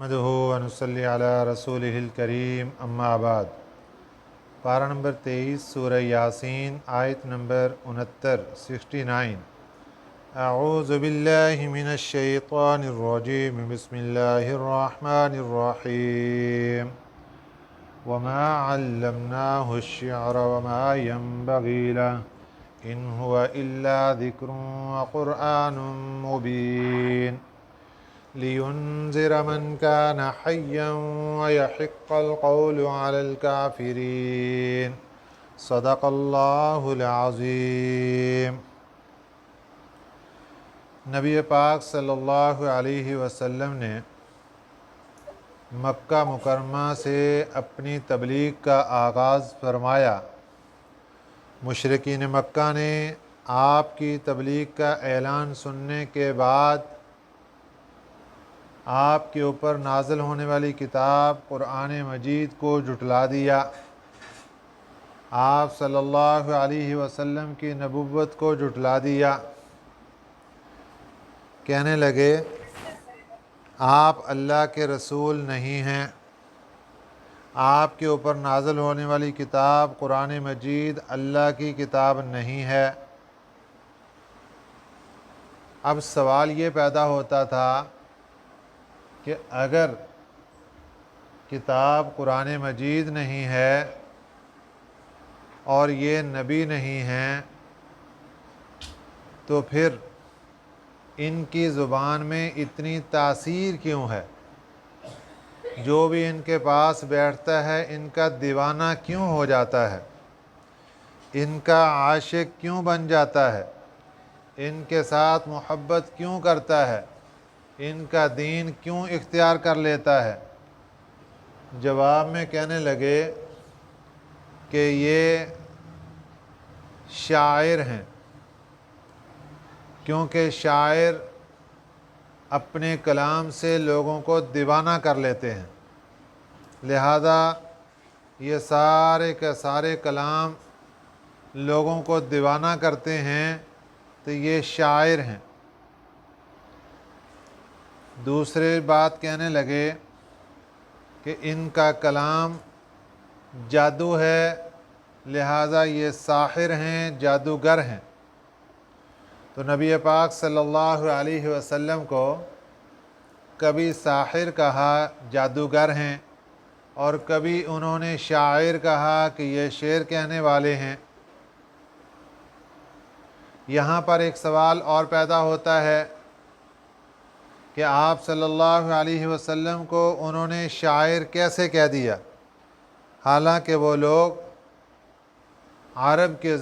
نحمدہ و نصلی علی رسولہ الکریم اما بعد۔ پارہ نمبر 23 سورہ یاسین آیت نمبر 69 اعوذ باللہ من الشیطان الرجیم بسم اللہ الرحمن الرحیم وما علمناہ الشعر وما ينبغی لہ ان هو الا ذکر وقرآن مبین لِيُنذِرَ مَنْ كَانَ حَيًّا وَيَحِقَّ الْقَوْلُ عَلَى الْكَافِرِينَ صدق اللہ العظیم۔ نبی پاک صلی اللہ علیہ وسلم نے مکہ مکرمہ سے اپنی تبلیغ کا آغاز فرمایا۔ مشرکین مکہ نے آپ کی تبلیغ کا اعلان سننے کے بعد آپ کے اوپر نازل ہونے والی کتاب قرآن مجید کو جھٹلا دیا، آپ صلی اللہ علیہ وسلم کی نبوت کو جھٹلا دیا، کہنے لگے آپ اللہ کے رسول نہیں ہیں، آپ کے اوپر نازل ہونے والی کتاب قرآن مجید اللہ کی کتاب نہیں ہے۔ اب سوال یہ پیدا ہوتا تھا کہ اگر کتاب قرآن مجید نہیں ہے اور یہ نبی نہیں ہیں تو پھر ان کی زبان میں اتنی تاثیر کیوں ہے؟ جو بھی ان کے پاس بیٹھتا ہے ان کا دیوانہ کیوں ہو جاتا ہے؟ ان کا عاشق کیوں بن جاتا ہے؟ ان کے ساتھ محبت کیوں کرتا ہے؟ ان کا دین کیوں اختیار کر لیتا ہے؟ جواب میں کہنے لگے کہ یہ شاعر ہیں، کیونکہ شاعر اپنے کلام سے لوگوں کو دیوانہ کر لیتے ہیں، لہذا یہ سارے کے سارے کلام لوگوں کو دیوانہ کرتے ہیں تو یہ شاعر ہیں۔ دوسری بات کہنے لگے کہ ان کا کلام جادو ہے، لہٰذا یہ ساحر ہیں، جادوگر ہیں۔ تو نبی پاک صلی اللہ علیہ وسلم کو کبھی ساحر کہا، جادوگر ہیں، اور کبھی انہوں نے شاعر کہا کہ یہ شعر کہنے والے ہیں۔ یہاں پر ایک سوال اور پیدا ہوتا ہے کہ آپ صلی اللہ علیہ وسلم کو انہوں نے شاعر کیسے کہہ دیا، حالانکہ وہ لوگ عرب کے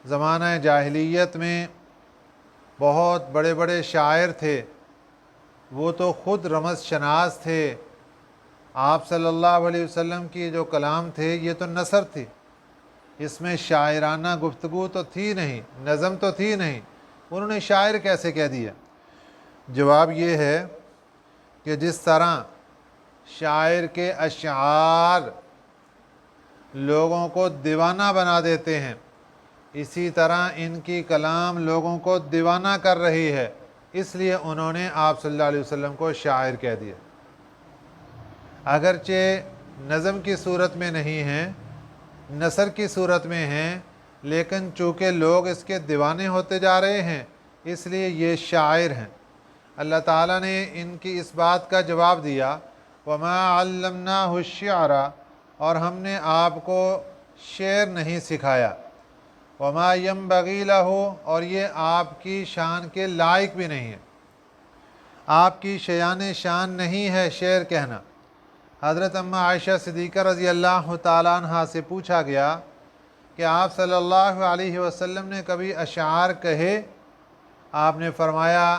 زمانہ جاہلیت میں بہت بڑے بڑے شاعر تھے، وہ تو خود رمز شناس تھے۔ آپ صلی اللہ علیہ وسلم کی جو کلام تھے یہ تو نثر تھی، اس میں شاعرانہ گفتگو تو تھی نہیں، نظم تو تھی نہیں، انہوں نے شاعر کیسے کہہ دیا؟ جواب یہ ہے کہ جس طرح شاعر کے اشعار لوگوں کو دیوانہ بنا دیتے ہیں، اسی طرح ان کی کلام لوگوں کو دیوانہ کر رہی ہے، اس لیے انہوں نے آپ صلی اللہ علیہ وسلم کو شاعر کہہ دیا۔ اگرچہ نظم کی صورت میں نہیں ہیں، نثر کی صورت میں ہیں، لیکن چونکہ لوگ اس کے دیوانے ہوتے جا رہے ہیں اس لیے یہ شاعر ہیں۔ اللہ تعالیٰ نے ان کی اس بات کا جواب دیا، وَمَا عَلَّمْنَاهُ الشِّعْرَ، اور ہم نے آپ کو شعر نہیں سکھایا، وَمَا يَنبَغِي لَهُ، اور یہ آپ کی شان کے لائق بھی نہیں ہے، آپ کی شیان شان نہیں ہے شعر کہنا۔ حضرت اماں عائشہ صدیقہ رضی اللہ تعالیٰ عنہ سے پوچھا گیا کہ آپ صلی اللہ علیہ وسلم نے کبھی اشعار کہے؟ آپ نے فرمایا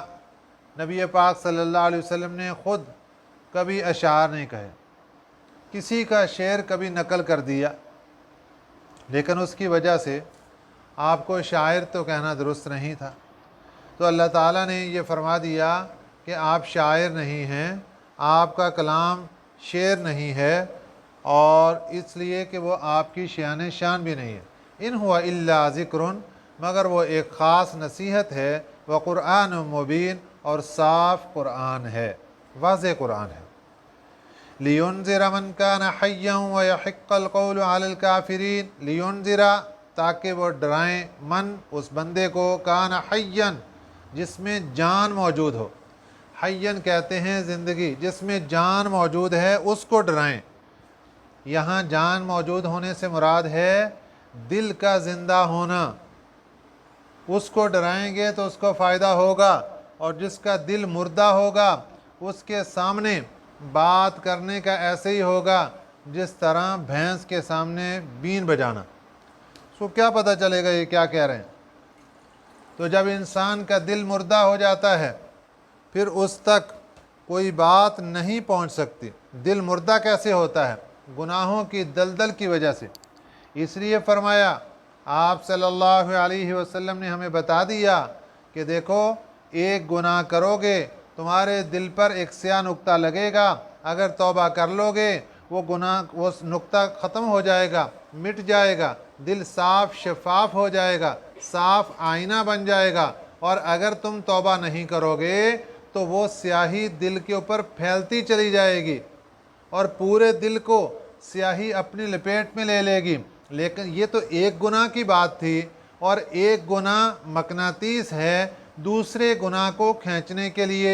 نبی پاک صلی اللہ علیہ وسلم نے خود کبھی اشعار نہیں کہے، کسی کا شعر کبھی نقل کر دیا، لیکن اس کی وجہ سے آپ کو شاعر تو کہنا درست نہیں تھا۔ تو اللہ تعالیٰ نے یہ فرما دیا کہ آپ شاعر نہیں ہیں، آپ کا کلام شعر نہیں ہے، اور اس لیے کہ وہ آپ کی شان شان بھی نہیں ہے۔ ان ہوا الا ذکر، مگر وہ ایک خاص نصیحت ہے، وہ قرآن مبین، اور صاف قرآن ہے۔ वाज़ेह कुरान है। लियुनज़िरा मन कान हय्यन व यहिक्कल क़ौलु अलल काफ़िरीन, लियुनज़िरा ताकि वो डराएं, मन उस बंदे को, कान हय्यन जिसमें जान मौजूद हो। हय्यन कहते हैं ज़िंदगी, जिसमें जान मौजूद है उसको डराएं। यहाँ जान मौजूद होने से मुराद है दिल का ज़िंदा होना। उसको डराएंगे तो उसको फ़ायदा होगा, और जिसका दिल मुर्दा होगा उसके सामने बात करने का ऐसे ही होगा जिस तरह भैंस के सामने बीन बजाना, उसको क्या पता चलेगा ये क्या कह रहे हैं। तो जब इंसान का दिल मुर्दा हो जाता है फिर उस तक कोई बात नहीं पहुंच सकती। दिल मुर्दा कैसे होता है? गुनाहों की दलदल की वजह से। इसलिए फरमाया आप सल्लल्लाहु अलैहि वसल्लम ने हमें बता दिया कि देखो, एक गुनाह करोगे तुम्हारे दिल पर एक स्याह नुक्ता लगेगा, अगर तौबा कर लोगे वो गुनाह, वो नुक्ता ख़त्म हो जाएगा, मिट जाएगा, दिल साफ़ शफाफ हो जाएगा, साफ़ आईना बन जाएगा। और अगर तुम तौबा नहीं करोगे तो वो स्याही दिल के ऊपर फैलती चली जाएगी और पूरे दिल को स्याही अपनी लपेट में ले लेगी। लेकिन ये तो एक गुनाह की बात थी, और एक गुनाह मकनातीस है दूसरे गुनाह को खींचने के लिए।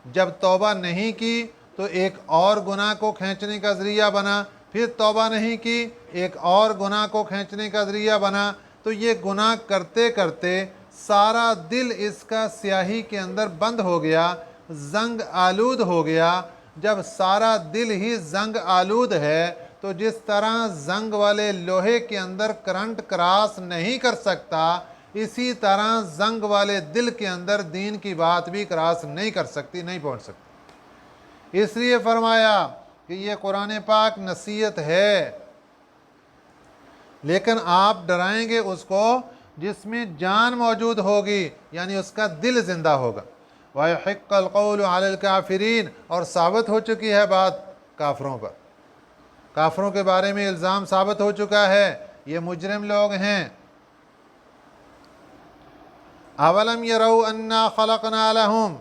जब तौबा नहीं की तो एक और गुनाह को खींचने का ज़रिया बना, फिर तौबा नहीं की एक और गुनाह को खींचने का ज़रिया बना। तो ये गुनाह करते करते सारा दिल इसका स्याही के अंदर बंद हो गया, जंग आलूद हो गया। जब सारा दिल ही जंग आलूद है तो जिस तरह जंग वाले लोहे के अंदर करंट क्रॉस नहीं कर सकता, इसी तरह जंग वाले दिल के अंदर दीन की बात भी क्रॉस नहीं कर सकती, नहीं पहुंच सकती। इसलिए फरमाया कि ये कुरान पाक नसीहत है, लेकिन आप डराएंगे उसको जिसमें जान मौजूद होगी, यानी उसका दिल जिंदा होगा। वयहिक्कल क़ौलु अलल काफ़िरीन, और साबित हो चुकी है बात काफरों पर। काफरों के बारे में इल्ज़ाम साबित हो चुका है, ये मुजरिम लोग हैं। अवलम यरौ अन्ना खलक़ना लहुम,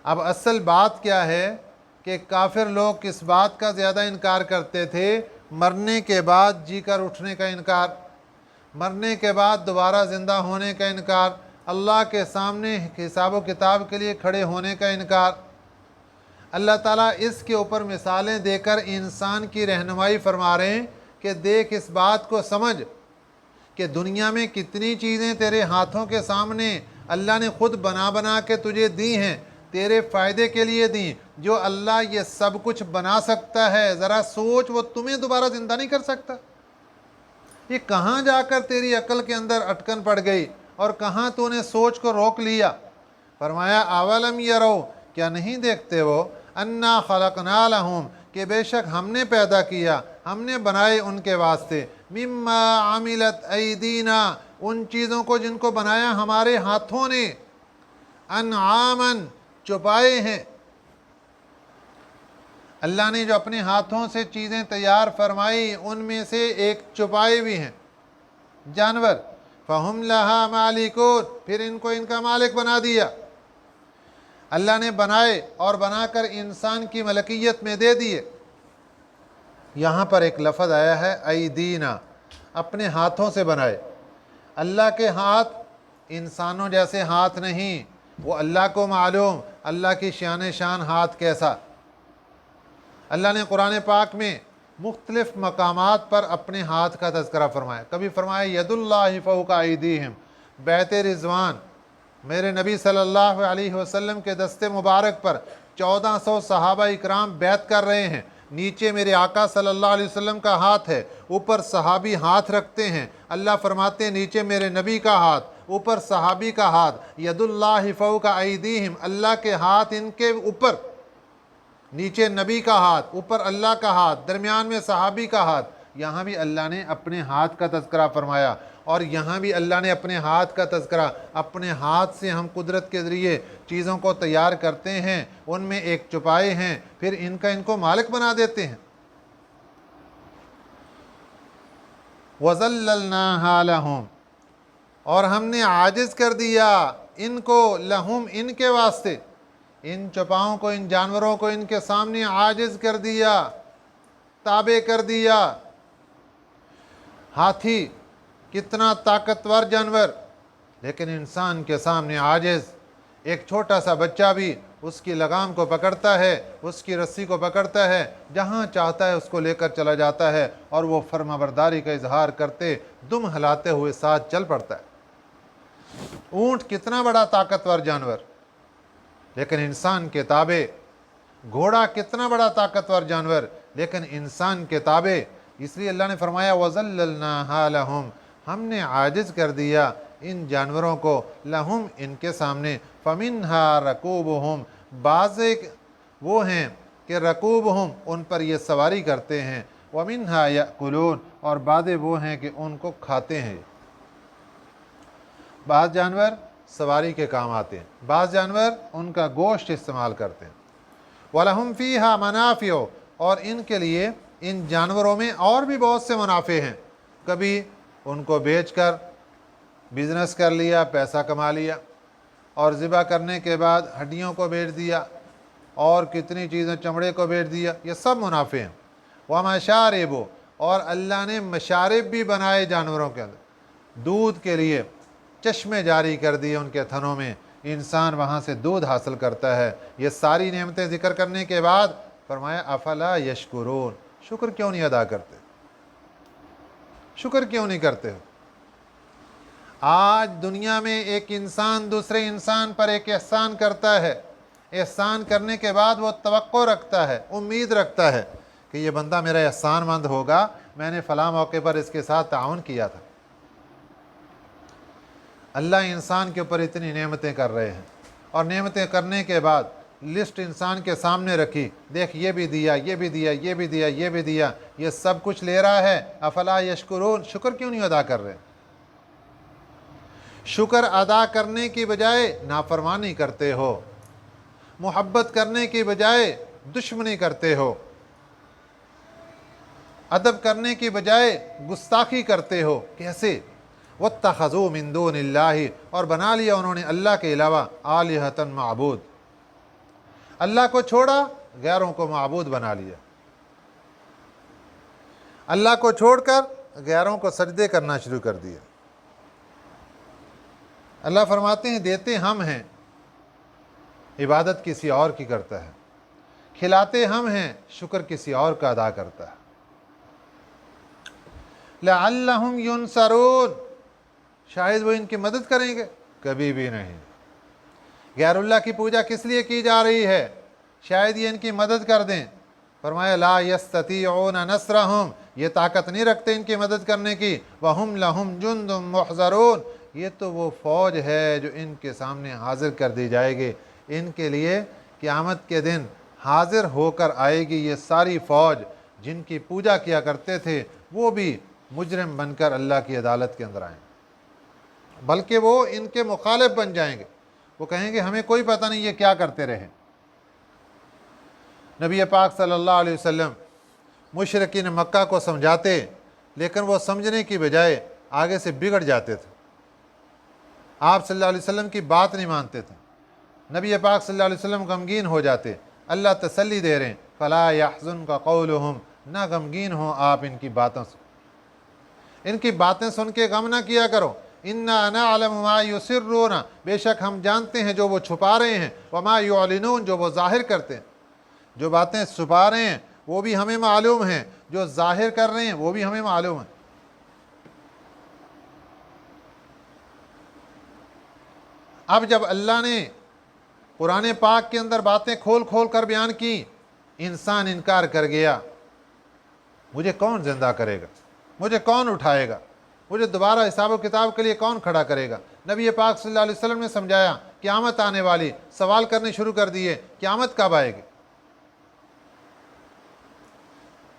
अब असल बात क्या है कि काफिर लोग किस बात का ज़्यादा इनकार करते थे? मरने के बाद जी कर उठने का इनकार, मरने के बाद दोबारा ज़िंदा होने का इनकार, अल्लाह के सामने हिसाब व किताब के लिए खड़े होने का इनकार। अल्लाह ताला इसके ऊपर मिसालें देकर इंसान की रहनुमाई फरमा रहे हैं कि देख, इस बात को समझ कि दुनिया में कितनी चीज़ें तेरे हाथों के सामने अल्लाह ने खुद बना बना के तुझे दी हैं, तेरे फ़ायदे के लिए दी। जो अल्लाह ये सब कुछ बना सकता है, ज़रा सोच, वो तुम्हें दोबारा ज़िंदा नहीं कर सकता? ये कहाँ जाकर तेरी अकल के अंदर अटकन पड़ गई और कहाँ तूने सोच को रोक लिया? फरमाया अवलम यरो, क्या नहीं देखते वो, अन्ना खलक़ना लहुम, कि बेशक हमने पैदा किया, हमने बनाए उनके वास्ते, मिम्मा आमिलत ऐदीना, उन चीज़ों को जिनको बनाया हमारे हाथों ने, अनआमन, चौपाए हैं। अल्लाह ने जो अपने हाथों से चीज़ें तैयार फरमाई उनमें से एक चौपाए भी हैं, जानवर। फ़हुम लहा मालिकून, फिर इनको इनका मालिक बना दिया। अल्लाह ने बनाए और बनाकर इंसान की मलकियत में दे दिए। यहाँ पर एक लफ्ज़ आया है ऐदीना, अपने हाथों से बनाए। अल्लाह के हाथ इंसानों जैसे हाथ नहीं, वो अल्लाह को मालूम अल्लाह की शान शान हाथ कैसा। अल्लाह ने कुरान पाक में मुख्तलिफ मकामात पर अपने हाथ का तज़किरा फरमाया। कभी फरमाया यदुल्लाहि फ़ौक़ा ऐदीहिम, बैत रिज़वान, मेरे नबी सल्लल्लाहु अलैहि वसल्लम के दस्ते मुबारक पर 1400 सहाबा इकराम बैत कर रहे हैं। नीचे मेरे आका सल्लल्लाहु अलैहि वसल्लम का हाथ है, ऊपर सहाबी हाथ रखते हैं। अल्लाह फरमाते हैं नीचे मेरे नबी का हाथ, ऊपर सहाबी का हाथ। यदुल्लाहि फ़ौक़ा ऐदीहिम, अल्लाह के हाथ इनके ऊपर, नीचे नबी का हाथ, ऊपर अल्लाह का हाथ, दरमियान में सहाबी का हाथ। यहाँ भी अल्लाह ने अपने हाथ का तज़किरा फरमाया, और यहाँ भी अल्लाह ने अपने हाथ का तज़किरा, अपने हाथ से हम कुदरत के ज़रिए चीज़ों को तैयार करते हैं, उनमें एक चौपाए हैं, फिर इनको मालिक बना देते हैं। वज़ल्लल्नाहा लहुम, और हमने आजिज़ कर दिया इनको, लहुम, इनके वास्ते। इन चौपाओं को, इन जानवरों को इनके सामने आजिज कर दिया, ताबे कर दिया। हाथी कितना ताकतवर जानवर, लेकिन इंसान के सामने आजिज। एक छोटा सा बच्चा भी उसकी लगाम को पकड़ता है, उसकी रस्सी को पकड़ता है, जहाँ चाहता है उसको लेकर चला जाता है, और वो फर्माबरदारी का इजहार करते, दुम हिलाते हुए साथ चल पड़ता है। ऊंट कितना बड़ा ताकतवर जानवर, लेकिन इंसान के ताबे। घोड़ा कितना बड़ा ताकतवर जानवर, लेकिन इंसान के ताबे। इसलिए अल्लाह ने फरमाया वज़ल्लल्नाहा लहुम, हमने आजिज कर दिया इन जानवरों को, लहुम इनके सामने, फमिन्हा रकूबुहुम, बाज़े वो हैं कि रकूबुहुम उन पर ये सवारी करते हैं, वमिन्हा याकुलून, और बाज़े वो हैं कि उनको खाते हैं। बाज़ जानवर सवारी के काम आते हैं, बाज़ जानवर उनका गोश्त इस्तेमाल करते हैं। वलहुम फ़ीहा मनाफ़िउ, और इनके लिए इन जानवरों में और भी बहुत से मुनाफे हैं। कभी उनको बेचकर बिज़नेस कर लिया, पैसा कमा लिया, और ज़िबा करने के बाद हड्डियों को बेच दिया, और कितनी चीज़ें, चमड़े को बेच दिया, ये सब मुनाफे हैं। व मशारिबो, और अल्लाह ने मशारिब भी बनाए जानवरों के अंदर, दूध के लिए चश्मे जारी कर दिए उनके थनों में, इंसान वहाँ से दूध हासिल करता है। ये सारी नेमतें ज़िक्र करने के बाद फरमाया अफला यशकुरून, शुक्र क्यों नहीं अदा करते, शुक्र क्यों नहीं करते हो। आज दुनिया में एक इंसान दूसरे इंसान पर एक एहसान करता है, एहसान करने के बाद वो तवक्को रखता है, उम्मीद रखता है कि ये बंदा मेरा एहसानमंद होगा, मैंने फ़लाँ मौके पर इसके साथ ताउन किया था। अल्लाह इंसान के ऊपर इतनी नेमतें कर रहे हैं, और नेमतें करने के बाद लिस्ट इंसान के सामने रखी, देख ये भी दिया, ये भी दिया, ये भी दिया, ये भी दिया, ये सब कुछ ले रहा है। अफला यशकुरून, शुक्र क्यों नहीं अदा कर रहे। शुक्र अदा करने की बजाय नाफरमानी करते हो, मोहब्बत करने की बजाय दुश्मनी करते हो, अदब करने की बजाय गुस्ताखी करते हो। कैसे? वत्तखज़ू मिन दूनिल्लाहि, और बना लिया उन्होंने अल्लाह के अलावा आलिहतन माबूद, अल्लाह को छोड़ा, गैरों को माबूद बना लिया। अल्लाह को छोड़कर गैरों को सजदे करना शुरू कर दिया। अल्लाह फरमाते हैं देते हम हैं, इबादत किसी और की करता है, खिलाते हम हैं, शुक्र किसी और का अदा करता है। लअल्लहुम युनसरून, शायद वो इनकी मदद करेंगे, कभी भी नहीं। गैरुल्लाह की पूजा किस लिए की जा रही है? शायद ये इनकी मदद कर दें। फरमाया ला यस्ततीऊन नस्रहुम, ये ताकत नहीं रखते इनकी मदद करने की। वहुम लहुम जुंदुम मुहज़रून, ये तो वो फ़ौज है जो इनके सामने हाजिर कर दी जाएगी, इनके लिए क़यामत के दिन हाजिर होकर आएगी। ये सारी फ़ौज जिनकी पूजा किया करते थे, वो भी मुजरिम बनकर अल्लाह की अदालत के अंदर आएंगे, बल्कि वो इनके मुखालिफ बन जाएंगे। वो कहेंगे हमें कोई पता नहीं ये क्या करते रहे। नबी पाक सल्लल्लाहु अलैहि वसल्लम मुशरिकीन मक्का को समझाते, लेकिन वो समझने की बजाय आगे से बिगड़ जाते थे। आप सल्लल्लाहु अलैहि वसल्लम की बात नहीं मानते थे। नबी पाक सल्लल्लाहु अलैहि वसल्लम गमगीन हो जाते। अल्लाह तसल्ली दे रहे हैं, फला यहज़ुनका क़ौलुहुम, ना गमगीन हो आप इनकी बातों से, इनकी बातें सुन के गम ना किया करो। इन्ना नअलमु मा युसिर्रून, बेशक हम जानते हैं जो वो छुपा रहे हैं, वमा युअलिनून, जो वो ज़ाहिर करते हैं। जो बातें छुपा रहे हैं वो भी हमें मालूम हैं, जो ज़ाहिर कर रहे हैं वो भी हमें मालूम है। अब जब अल्लाह ने कुरान पाक के अंदर बातें खोल खोल कर बयान की, इंसान इनकार कर गया, मुझे कौन जिंदा करेगा, मुझे कौन उठाएगा, मुझे दोबारा हिसाब किताब के लिए कौन खड़ा करेगा। नबी पाक सल्लल्लाहु अलैहि वसल्लम ने समझाया, क़यामत आने वाली, सवाल करने शुरू कर दिए, क़यामत कब आएगी।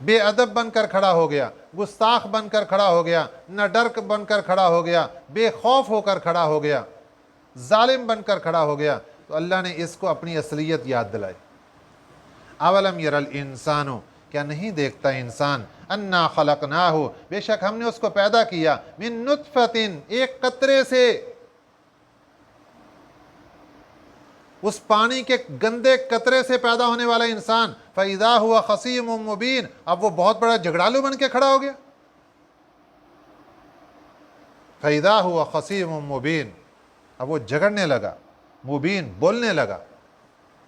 बेअदब बनकर खड़ा हो गया, गुस्ताख बनकर खड़ा हो गया, न डर बनकर खड़ा हो गया, बेखौफ होकर खड़ा हो गया, जालिम बनकर खड़ा हो गया। तो अल्लाह ने इसको अपनी असलियत याद दिलाई। अवलम यरल इंसानो, क्या नहीं देखता इंसान, अन्ना खलकनाहु, बेशक हमने उसको पैदा किया, मिन नुतफतिन, एक कतरे से, اس پانی کے گندے قطرے سے پیدا ہونے والا انسان فَإِذَا هُوَ خَصِيمٌ مُبِينٌ، اب وہ بہت بڑا جھگڑالو بن کے کھڑا ہو گیا. فَإِذَا هُوَ خَصِيمٌ مُبِينٌ، اب وہ جھگڑنے لگا، مبین بولنے لگا،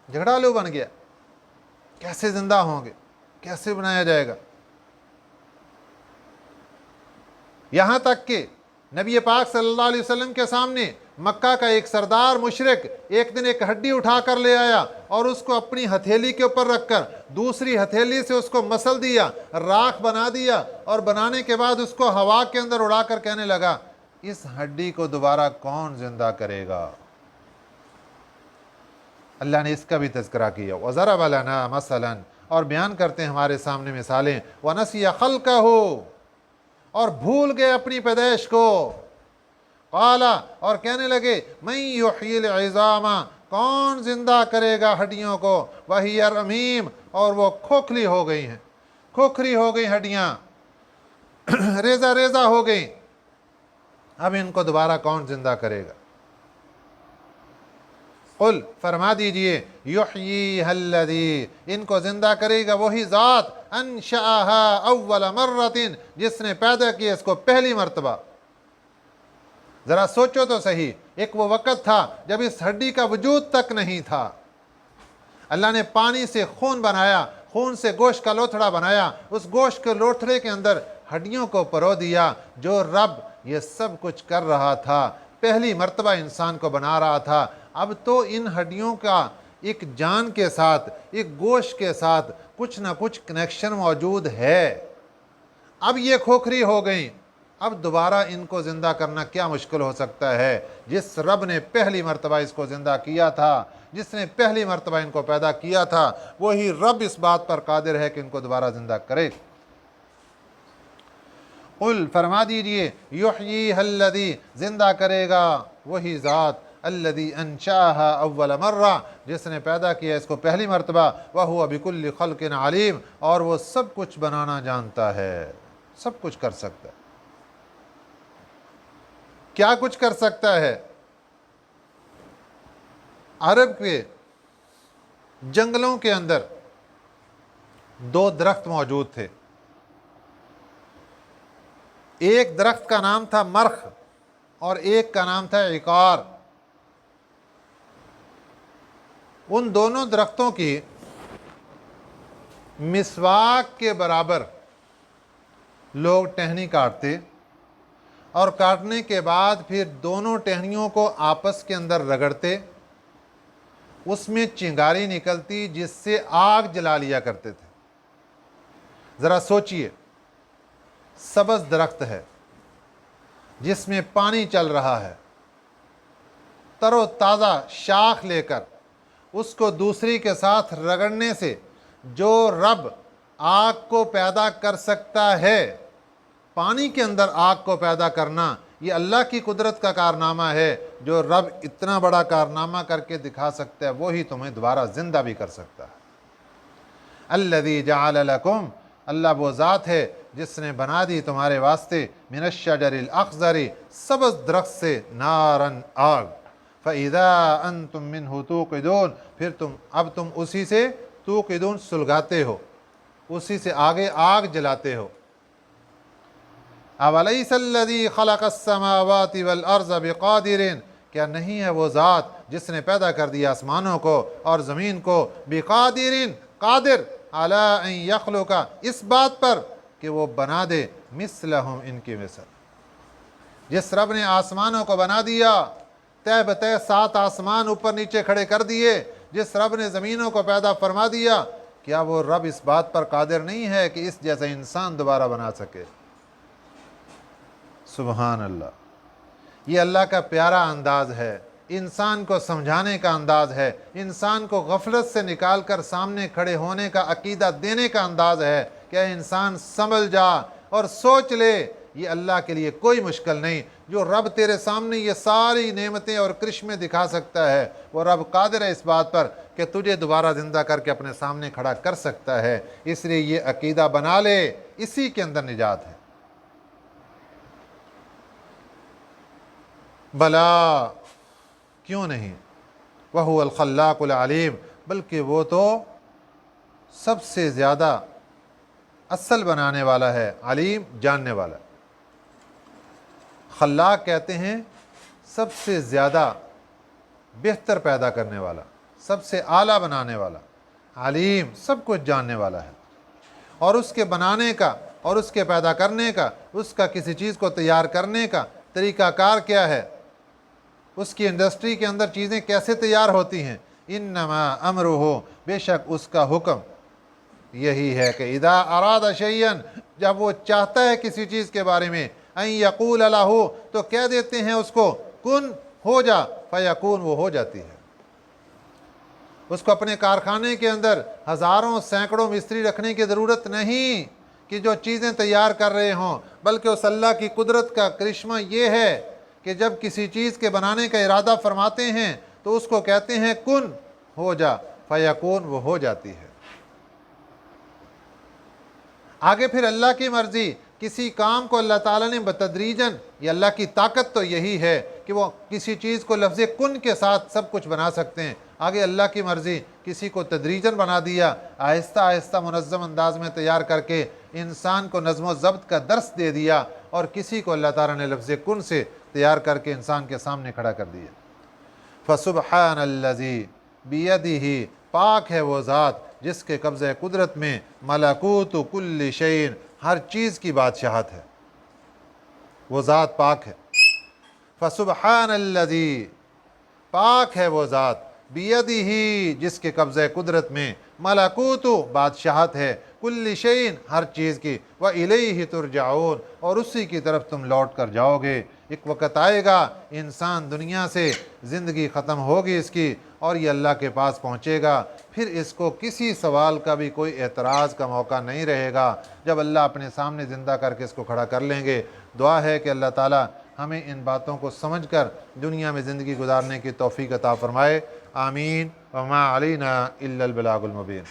جھگڑالو بن گیا. کیسے زندہ ہوں گے، کیسے بنایا جائے گا؟ یہاں تک کہ نبی پاک صلی اللہ علیہ وسلم کے سامنے مکہ کا ایک سردار مشرک ایک دن ایک ہڈی اٹھا کر لے آیا اور اس کو اپنی ہتھیلی کے اوپر رکھ کر دوسری ہتھیلی سے اس کو مسل دیا، راکھ بنا دیا، اور بنانے کے بعد اس کو ہوا کے اندر اڑا کر کہنے لگا اس ہڈی کو دوبارہ کون زندہ کرے گا؟ اللہ نے اس کا بھی تذکرہ کیا. وَضَرَبَ لَنَا مَثَلًا، اور بیان کرتے ہیں ہمارے سامنے مثالیں. وَنَسِيَ خَلْقَهُ، اور بھول گئے اپنی پیدائش کو. قَالَ، اور کہنے لگے مَن يُحْيِي الْعِظَامَ، کون زندہ کرے گا ہڈیوں کو؟ وَهِيَ رَمِيمٌ، اور وہ کھوکھلی ہو گئی ہیں، کھوکھری ہو گئی ہڈیاں، ریزہ ریزہ ہو گئی. اب ان کو دوبارہ کون زندہ کرے گا؟ قل، فرما دیجئے یحییھا الذی، ان کو زندہ کرے گا وہی ذات انشأھا اول مرۃ، جس نے پیدا کیا اس کو پہلی مرتبہ. ذرا سوچو تو صحیح، ایک وہ وقت تھا جب اس ہڈی کا وجود تک نہیں تھا. اللہ نے پانی سے خون بنایا، خون سے گوشت کا لوتھڑا بنایا، اس گوشت کے لوتھڑے کے اندر ہڈیوں کو پرو دیا. جو رب یہ سب کچھ کر رہا تھا، پہلی مرتبہ انسان کو بنا رہا تھا، اب تو ان ہڈیوں کا ایک جان کے ساتھ، ایک گوشت کے ساتھ کچھ نہ کچھ کنیکشن موجود ہے. اب یہ کھوکھری ہو گئیں، اب دوبارہ ان کو زندہ کرنا کیا مشکل ہو سکتا ہے؟ جس رب نے پہلی مرتبہ اس کو زندہ کیا تھا، جس نے پہلی مرتبہ ان کو پیدا کیا تھا، وہی رب اس بات پر قادر ہے کہ ان کو دوبارہ زندہ کرے. قل، فرما دیجئے یحییھا الذی، زندہ کرے گا وہی ذات الذی انشأھا اول مرہ، جس نے پیدا کیا اس کو پہلی مرتبہ. وہو بکل خلق علیم، اور وہ سب کچھ بنانا جانتا ہے، سب کچھ کر سکتا ہے. کیا کچھ کر سکتا ہے؟ عرب کے جنگلوں کے اندر دو درخت موجود تھے. ایک درخت کا نام تھا مرخ اور ایک کا نام تھا عقار. ان دونوں درختوں کی مسواک کے برابر لوگ ٹہنی کاٹتے، اور کاٹنے کے بعد پھر دونوں ٹہنیوں کو آپس کے اندر رگڑتے، اس میں چنگاری نکلتی جس سے آگ جلا لیا کرتے تھے. ذرا سوچئے، سبز درخت ہے جس میں پانی چل رہا ہے، تر و تازہ شاخ لے کر اس کو دوسری کے ساتھ رگڑنے سے جو رب آگ کو پیدا کر سکتا ہے، پانی کے اندر آگ کو پیدا کرنا، یہ اللہ کی قدرت کا کارنامہ ہے. جو رب اتنا بڑا کارنامہ کر کے دکھا سکتا ہے، وہی تمہیں دوبارہ زندہ بھی کر سکتا ہے. الذی جعل لکم، اللہ وہ ذات ہے جس نے بنا دی تمہارے واسطے من الشجر الاخضر، سبز درخت سے، نارن، آگ. فَإِذَا أَنْتُم مِّنْهُ تُوقِدُونَ، پھر اب تم اسی سے توقدون، سلگاتے ہو، اسی سے آگے آگ جلاتے ہو. اَوَلَيْسَ الَّذِي خَلَقَ السَّمَاوَاتِ وَالْأَرْضَ بِقَادِرٍ، کیا نہیں ہے وہ ذات جس نے پیدا کر دیا آسمانوں کو اور زمین کو، بِقَادِرٍ، قادر، عَلَىٰ أَن يَخْلُقَ، اس بات پر کہ وہ بنا دے، مِثْلَهُمْ، ان کی مثل. جس رب نے آسمانوں کو بنا دیا، تہ بتہ 7 آسمان اوپر نیچے کھڑے کر دیے، جس رب نے زمینوں کو پیدا فرما دیا، کیا وہ رب اس بات پر قادر نہیں ہے کہ اس جیسا انسان دوبارہ بنا سکے؟ سبحان اللہ. یہ اللہ کا پیارا انداز ہے، انسان کو سمجھانے کا انداز ہے، انسان کو غفلت سے نکال کر سامنے کھڑے ہونے کا عقیدہ دینے کا انداز ہے کہ انسان سنبھل جا اور سوچ لے، یہ اللہ کے لیے کوئی مشکل نہیں. جو رب تیرے سامنے یہ ساری نعمتیں اور کرشمے دکھا سکتا ہے، وہ رب قادر ہے اس بات پر کہ تجھے دوبارہ زندہ کر کے اپنے سامنے کھڑا کر سکتا ہے. اس لیے یہ عقیدہ بنا لے، اسی کے اندر نجات ہے. بلا، کیوں نہیں؟ वहुवल खल्लाकुल अलीम, बल्कि वो तो सबसे ज़्यादा असल बनाने वाला है, अलीम जानने वाला। खल्लाक कहते हैं सबसे ज़्यादा बेहतर पैदा करने वाला, सबसे आला बनाने वाला। अलीम सब कुछ जानने वाला है, और उसके बनाने का और उसके पैदा करने का, उसका किसी चीज़ को तैयार करने का तरीक़ाकार क्या है, उसकी इंडस्ट्री के अंदर चीज़ें कैसे तैयार होती हैं। इन्नमा अमरुहु, बेशक उसका हुक्म यही है कि इदा अरादा शैयन, जब वो चाहता है किसी चीज़ के बारे में, अन यकूल लहू, तो कह देते हैं उसको कुन, हो जा, फयकून, वो हो जाती है। उसको अपने कारखाने के अंदर हज़ारों सैकड़ों मिस्त्री रखने की ज़रूरत नहीं कि जो चीज़ें तैयार कर रहे हों, बल्कि उस अल्लाह की कुदरत का करिश्मा ये है कि जब किसी चीज़ के बनाने का इरादा फरमाते हैं तो उसको कहते हैं कुन, हो जा, फयकून, वो हो जाती है। आगे फिर अल्लाह की मर्ज़ी, किसी काम को अल्लाह ताला ने बतदरीजन, ये अल्लाह की ताकत तो यही है कि वो किसी चीज़ को लफ्ज़ कुन के साथ सब कुछ बना सकते हैं। आगे अल्लाह की मर्ज़ी, किसी को तदरीजन बना दिया, आहिस्ता आहिस्ता मुनज़्ज़म अंदाज में तैयार करके इंसान को नज़्म ज़ब्त का दर्स दे दिया, और किसी को अल्लाह ताला ने लफ्ज़ कुन से तैयार करके इंसान के सामने खड़ा कर दिया। फ़सुब्हानल्लज़ी बियदिही, पाक है वो ज़ात जिसके कब्ज़े कुदरत में मलकूतु कुल्लि शैइन, हर चीज़ की बादशाहत है, वो ज़ात पाक है। फ़सुब्हानल्लज़ी, पाक है वो ज़ात, बियदिही, जिसके कब्ज़े कुदरत में मलकूतु, बादशाहत है, कुल्लि शैइन, हर चीज़ की, व इलैहि तुरजाऊन, और उसी की तरफ तुम लौट कर जाओगे। एक वक़्त आएगा इंसान दुनिया से ज़िंदगी ख़त्म होगी इसकी, और ये अल्लाह के पास पहुँचेगा, फिर इसको किसी सवाल का भी कोई एतराज़ का मौका नहीं रहेगा, जब अल्लाह अपने सामने ज़िंदा करके इसको खड़ा कर लेंगे। दुआ है कि अल्लाह ताला हमें इन बातों को समझकर दुनिया में ज़िंदगी गुजारने की तौफ़ीक़ अता फ़रमाए। आमीन। वमा अलैना इल्लल बलागुल मुबीन।